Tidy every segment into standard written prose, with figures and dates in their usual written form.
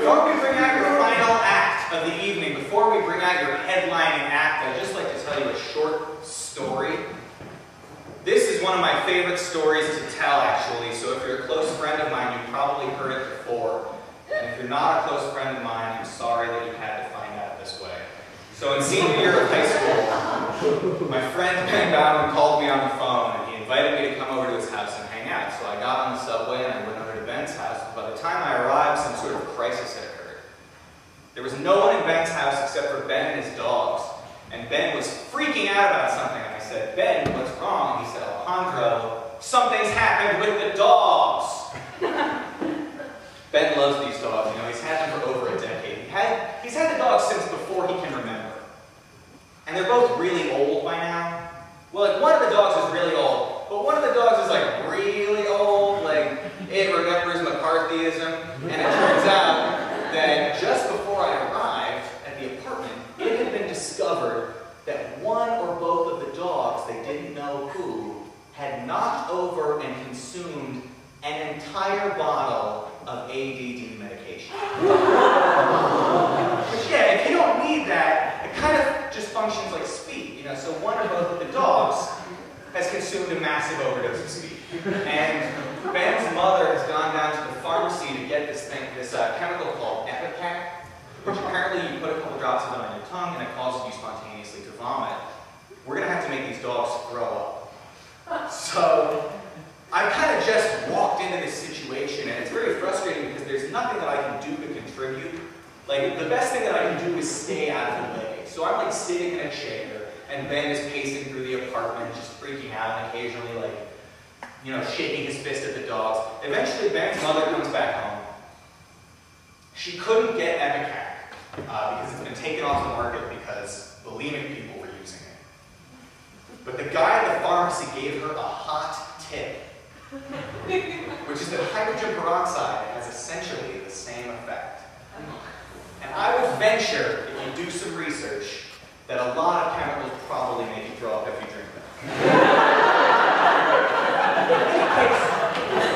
before we bring out your final act of the evening, before we bring out your headlining act, I'd just like to tell you a short story. This is one of my favorite stories to tell, actually, so if you're a close friend of mine, you've probably heard it before. And if you're not a close friend of mine, I'm sorry that you had to find out this way. So in senior year of high school, my friend Ben Bowden called me on the phone, and he invited me to come over to his house and hang out. So I got on the subway and I went over to Ben's house. By the time I arrived, some sort of crisis had occurred. There was no one in Ben's house except for Ben and his dogs. And Ben was freaking out about something. And I said, Ben, what's wrong? And he said, Alejandro, something's happened with the dogs. Ben loves these dogs. You know, he's had them for over a decade. He's had the dogs since before he can remember. And they're both really old by now. Well, like, one of the dogs is really old, but one of the dogs is like really old, like it remembers McCarthyism. And it turns out that just before I arrived at the apartment, it had been discovered that one or both of the dogs, they didn't know who, had knocked over and consumed an entire bottle of ADD medication. Which, yeah, if you don't need that, it kind of just functions like speed, you know. So one or both of the dogs has consumed a massive overdose of speed. And Ben's mother has gone down to the pharmacy to get this chemical called Epicac, which apparently you put a couple drops of it on your tongue and it causes you spontaneously to vomit. We're going to have to make these dogs throw up. So I kind of just walked into this situation, and it's very frustrating because there's nothing that I can do to contribute. Like, the best thing that I can do is stay out of the way. So I'm like sitting in a chair, and Ben is pacing through the apartment, just freaking out, and occasionally like, you know, shaking his fist at the dogs. Eventually, Ben's mother comes back home. She couldn't get Epicac because it's been taken off the market because bulimic people were using it. But the guy at the pharmacy gave her a hot tip, which is that hydrogen peroxide has essentially the same effect. And I would venture, if you do some research, that a lot of chemicals probably make you throw up if you drink them.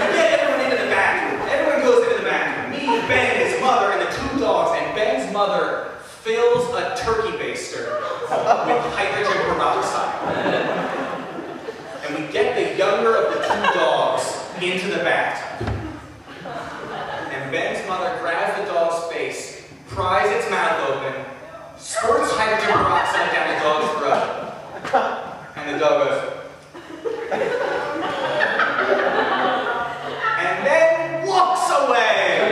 I get everyone into the bathroom. Everyone goes into the bathroom. Me, Ben, his mother, and the two dogs. And Ben's mother fills a turkey baster with hydrogen peroxide. And we get the younger of the two dogs into the bathtub. And Ben's mother grabs the dog's face, pries its mouth open, squirts hydrogen peroxide down the dog's throat. And the dog goes, and then walks away,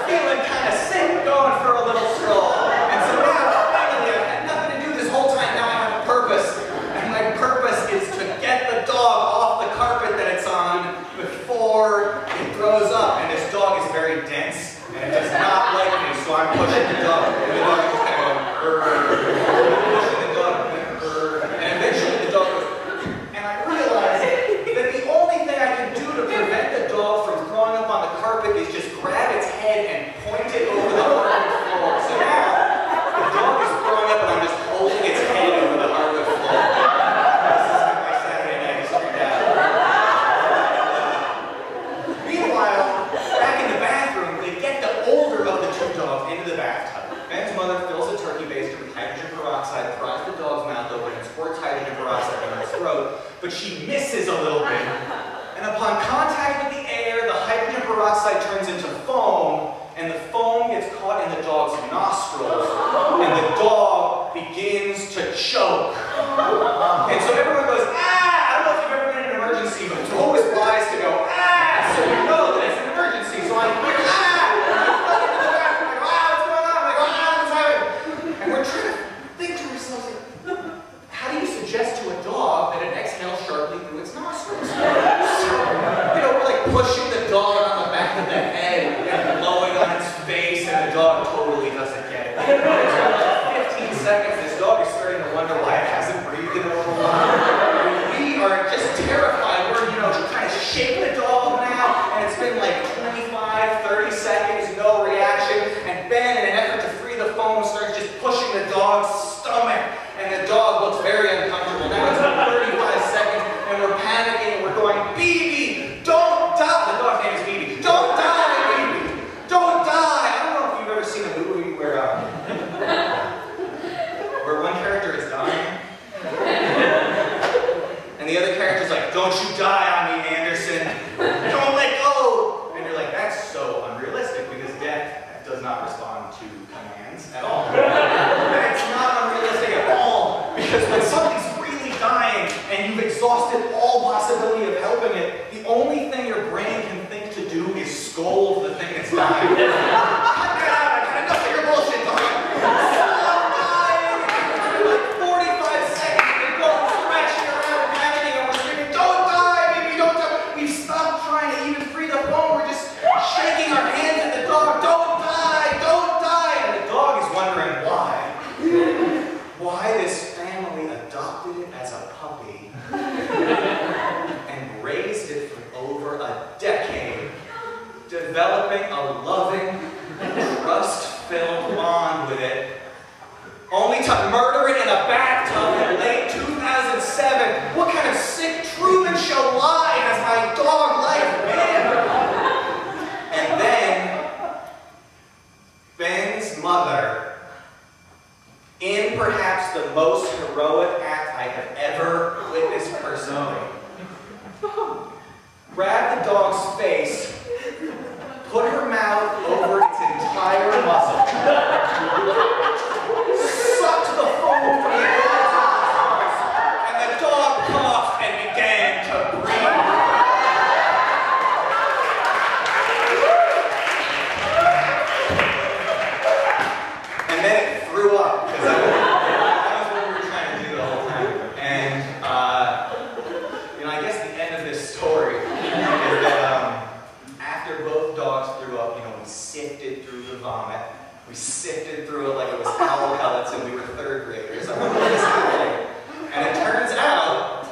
feeling kind of sick, going for a little stroll. And so now, finally, I've had nothing to do this whole time. Now I have a purpose. And my purpose is to get the dog off the carpet that it's on before it throws up. And this dog is very dense, and it does not like me, so I'm pushing the dog. And the dog is kind of going, pushing the dog, and eventually the dog goes, and I realize that the only thing I can do to prevent the dog from throwing up on the carpet is just grab its head and point it over the hardwood floor. So now, the dog is throwing up and I'm just holding its head over the hardwood floor. This is my Saturday night street out. Meanwhile, back in the bathroom, they get the older of the two dogs into the bathtub. Ben's mother fills a turkey baster with hydrogen peroxide, pries the dog's mouth open, and squirts hydrogen peroxide down his throat, but she misses a little bit. And upon contact with the air, the hydrogen peroxide turns into foam, and the foam gets caught in the dog's nostrils, and the dog begins to choke. And so everyone goes, ah! I don't know if you've ever been in an emergency, but it's always wise to go, ah! So you know that it's an emergency. So I'm here, ah! And I plug into the bathroom, I go, ah, what's going on? I'm like, ah, what's happening? And we're trying to think to ourselves, like, how do you suggest to a dog that it exhales sharply through its nostrils? So, you know, we're like pushing the dog on the back of the head and blowing on its face, and the dog totally doesn't get it. After like 15 seconds, this dog is starting to wonder why it hasn't breathed in a little while. We are just terrified. We're, you know, trying to shake the dog now, and it's been like 25, 30 seconds, no reaction, and Ben, in an effort to free the foam, starts just pushing the dog's stomach, and the dog looks very uncomfortable. Now it's 35 seconds, and we're panicking, and we're going, BB, don't die! The dog's name is BB. Don't die, BB! Don't die! when something's really dying and you've exhausted all possibility of helping it, the only thing your brain can think to do is scold the thing that's dying. Cut that out, I got enough of your bullshit, dog. I'm dying. Like 45 seconds, we're going thrashing around, panicking, and we're screaming, don't die, baby, don't die. We've stopped trying to even free the phone, we're just shaking our hands at the dog, don't die, and the dog is wondering why. Why this family adopted it as a puppy and raised it for over a decade, developing a loving, trust-filled bond with it, only to murder it in a bathtub in late 2007. What kind of sick Truman Show lie has my dog life been? And then, Ben's mother, in perhaps the most heroic act I have ever witnessed personally, grabbed the dog's face, put her mouth over its entire muzzle, sucked the foam from the dog's eyes, and the dog coughed and began to breathe. And then it threw up, because that was what we were trying to do the whole time. And, I guess the end of this story is that after both dogs threw up, we sifted through the vomit. We sifted through it like it was owl pellets and we were third graders. I wonder what this happened. And it turns out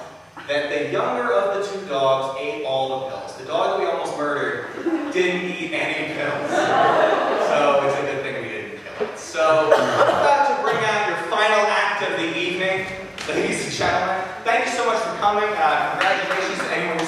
that the younger of the two dogs ate all the pills. The dog that we almost murdered didn't eat any pills. So it's a good thing we didn't kill it. So we're about to bring out your final act of the evening, ladies and gentlemen. Thank you so much for coming. Congratulations to anyone who's